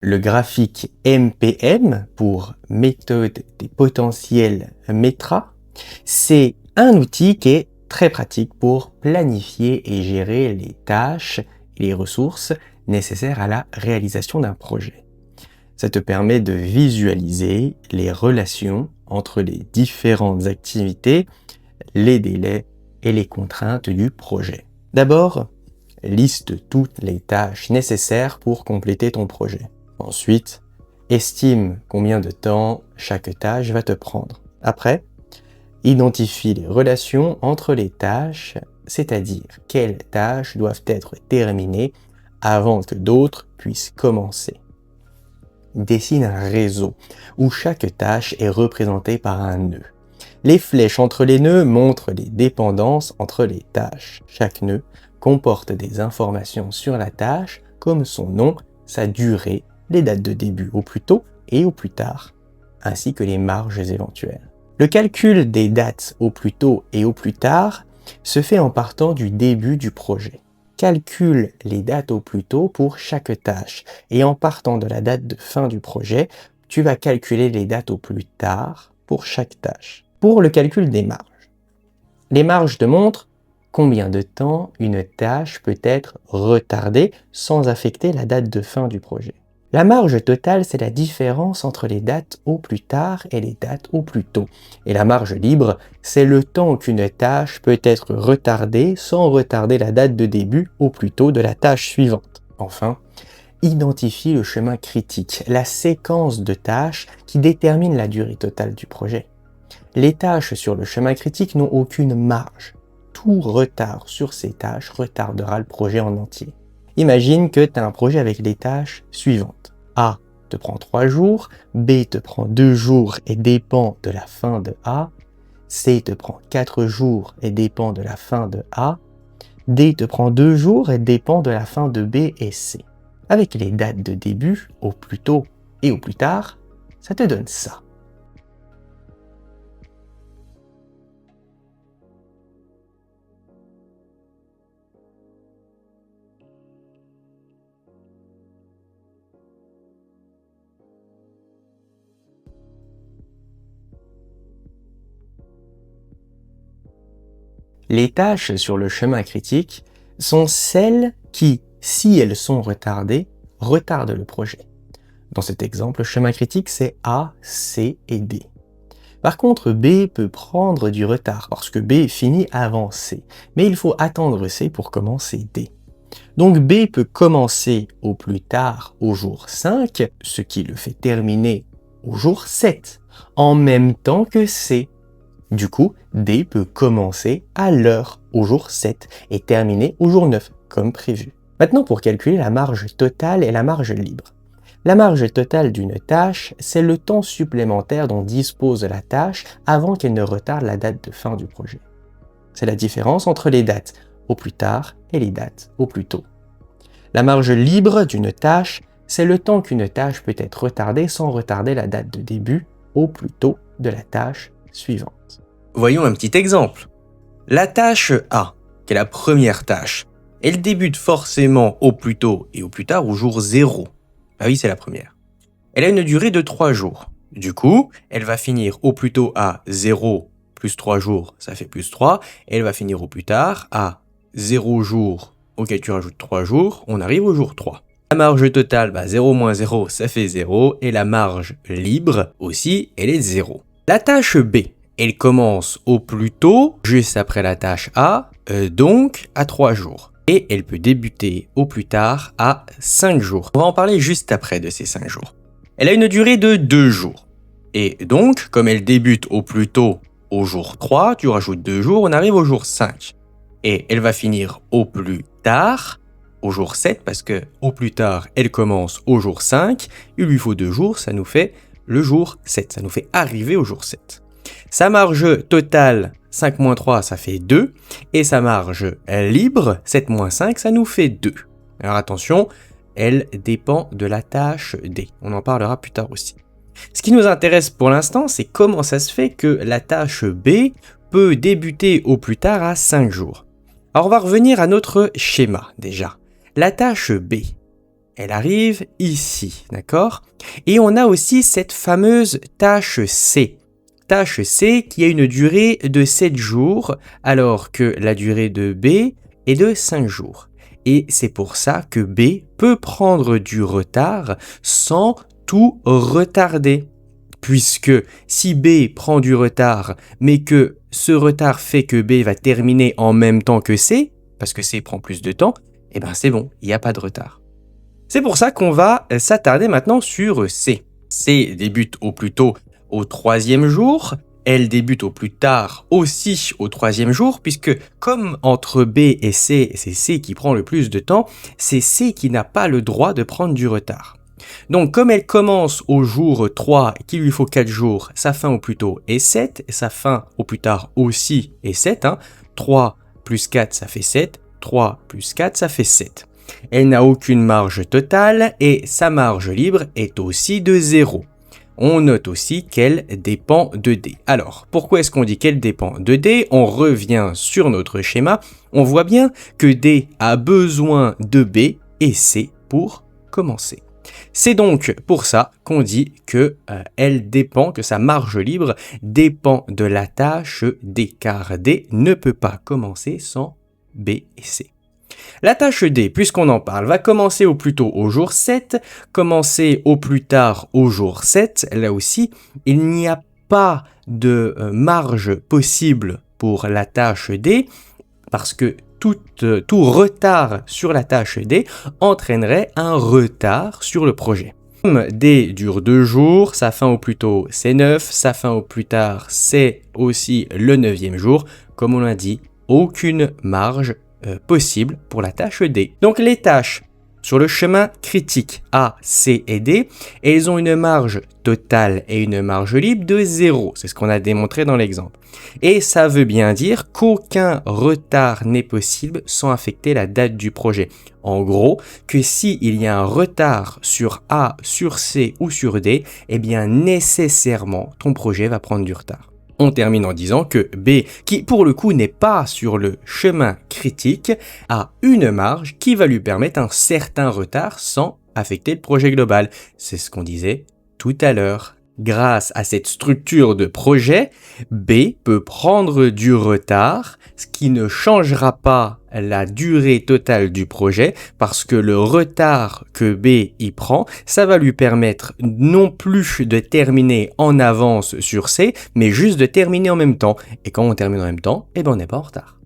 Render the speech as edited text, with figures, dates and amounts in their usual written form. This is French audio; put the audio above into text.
Le graphique MPM, pour méthode des potentiels METRA, c'est un outil qui est très pratique pour planifier et gérer les tâches et les ressources nécessaires à la réalisation d'un projet. Ça te permet de visualiser les relations entre les différentes activités, les délais et les contraintes du projet. D'abord, liste toutes les tâches nécessaires pour compléter ton projet. Ensuite, estime combien de temps chaque tâche va te prendre. Après, identifie les relations entre les tâches, c'est-à-dire quelles tâches doivent être terminées avant que d'autres puissent commencer. Dessine un réseau où chaque tâche est représentée par un nœud. Les flèches entre les nœuds montrent les dépendances entre les tâches. Chaque nœud comporte des informations sur la tâche comme son nom, sa durée, les dates de début au plus tôt et au plus tard, ainsi que les marges éventuelles. Le calcul des dates au plus tôt et au plus tard se fait en partant du début du projet. Calcule les dates au plus tôt pour chaque tâche et en partant de la date de fin du projet, tu vas calculer les dates au plus tard pour chaque tâche. Pour le calcul des marges, les marges te montrent combien de temps une tâche peut être retardée sans affecter la date de fin du projet. La marge totale, c'est la différence entre les dates au plus tard et les dates au plus tôt. Et la marge libre, c'est le temps qu'une tâche peut être retardée sans retarder la date de début au plus tôt de la tâche suivante. Enfin, identifie le chemin critique, la séquence de tâches qui détermine la durée totale du projet. Les tâches sur le chemin critique n'ont aucune marge. Tout retard sur ces tâches retardera le projet en entier. Imagine que tu as un projet avec les tâches suivantes. A te prend 3 jours, B te prend 2 jours et dépend de la fin de A, C te prend 4 jours et dépend de la fin de A, D te prend 2 jours et dépend de la fin de B et C. Avec les dates de début, au plus tôt et au plus tard, ça te donne ça. Les tâches sur le chemin critique sont celles qui, si elles sont retardées, retardent le projet. Dans cet exemple, le chemin critique, c'est A, C et D. Par contre, B peut prendre du retard parce que B finit avant C, mais il faut attendre C pour commencer D. Donc B peut commencer au plus tard au jour 5, ce qui le fait terminer au jour 7, en même temps que C. Du coup, D peut commencer à l'heure au jour 7 et terminer au jour 9, comme prévu. Maintenant, pour calculer la marge totale et la marge libre. La marge totale d'une tâche, c'est le temps supplémentaire dont dispose la tâche avant qu'elle ne retarde la date de fin du projet. C'est la différence entre les dates au plus tard et les dates au plus tôt. La marge libre d'une tâche, c'est le temps qu'une tâche peut être retardée sans retarder la date de début au plus tôt de la tâche suivante. Voyons un petit exemple. La tâche A, qui est la première tâche, elle débute forcément au plus tôt et au plus tard au jour 0. Ah oui, c'est la première. Elle a une durée de 3 jours. Du coup, elle va finir au plus tôt à 0 plus 3 jours, ça fait plus 3. Et elle va finir au plus tard à 0 jours, auquel tu rajoutes 3 jours, on arrive au jour 3. La marge totale, 0 moins 0, ça fait 0. Et la marge libre aussi, elle est 0. La tâche B, elle commence au plus tôt, juste après la tâche A, donc à 3 jours. Et elle peut débuter au plus tard à 5 jours. On va en parler juste après de ces 5 jours. Elle a une durée de 2 jours. Et donc, comme elle débute au plus tôt au jour 3, tu rajoutes 2 jours, on arrive au jour 5. Et elle va finir au plus tard, au jour 7, parce que au plus tard, elle commence au jour 5. Il lui faut 2 jours, ça nous fait le jour 7. Ça nous fait arriver au jour 7. Sa marge totale, 5 moins 3, ça fait 2. Et sa marge libre, 7 moins 5, ça nous fait 2. Alors attention, elle dépend de la tâche D. On en parlera plus tard aussi. Ce qui nous intéresse pour l'instant, c'est comment ça se fait que la tâche B peut débuter au plus tard à 5 jours. Alors on va revenir à notre schéma déjà. La tâche B, elle arrive ici, d'accord? Et on a aussi cette fameuse tâche C. Tâche C qui a une durée de 7 jours, alors que la durée de B est de 5 jours. Et c'est pour ça que B peut prendre du retard sans tout retarder. Puisque si B prend du retard, mais que ce retard fait que B va terminer en même temps que C, parce que C prend plus de temps, eh ben c'est bon, il n'y a pas de retard. C'est pour ça qu'on va s'attarder maintenant sur C. C débute au plus tôt au 3e jour, elle débute au plus tard aussi au 3e jour, puisque comme entre B et C, c'est C qui prend le plus de temps, c'est C qui n'a pas le droit de prendre du retard. Donc comme elle commence au jour 3, qu'il lui faut 4 jours, sa fin au plus tôt est 7, et sa fin au plus tard aussi est 7. 3 plus 4, ça fait 7. 3 plus 4, ça fait 7. Elle n'a aucune marge totale et sa marge libre est aussi de 0. On note aussi qu'elle dépend de D. Alors, pourquoi est-ce qu'on dit qu'elle dépend de D? On revient sur notre schéma. On voit bien que D a besoin de B et C pour commencer. C'est donc pour ça qu'on dit que que sa marge libre dépend de la tâche D, car D ne peut pas commencer sans B et C. La tâche D, puisqu'on en parle, va commencer au plus tôt au jour 7, commencer au plus tard au jour 7. Là aussi, il n'y a pas de marge possible pour la tâche D, parce que tout retard sur la tâche D entraînerait un retard sur le projet. Comme D dure 2 jours, sa fin au plus tôt c'est 9, sa fin au plus tard c'est aussi le 9e jour. Comme on l'a dit, aucune marge possible pour la tâche D. Donc les tâches sur le chemin critique A, C et D, elles ont une marge totale et une marge libre de 0. C'est ce qu'on a démontré dans l'exemple. Et ça veut bien dire qu'aucun retard n'est possible sans affecter la date du projet. En gros, que s'il y a un retard sur A, sur C ou sur D, eh bien nécessairement ton projet va prendre du retard. On termine en disant que B, qui pour le coup n'est pas sur le chemin critique, a une marge qui va lui permettre un certain retard sans affecter le projet global. C'est ce qu'on disait tout à l'heure. Grâce à cette structure de projet, B peut prendre du retard, ce qui ne changera pas la durée totale du projet, parce que le retard que B y prend, ça va lui permettre non plus de terminer en avance sur C, mais juste de terminer en même temps. Et quand on termine en même temps, eh ben on n'est pas en retard.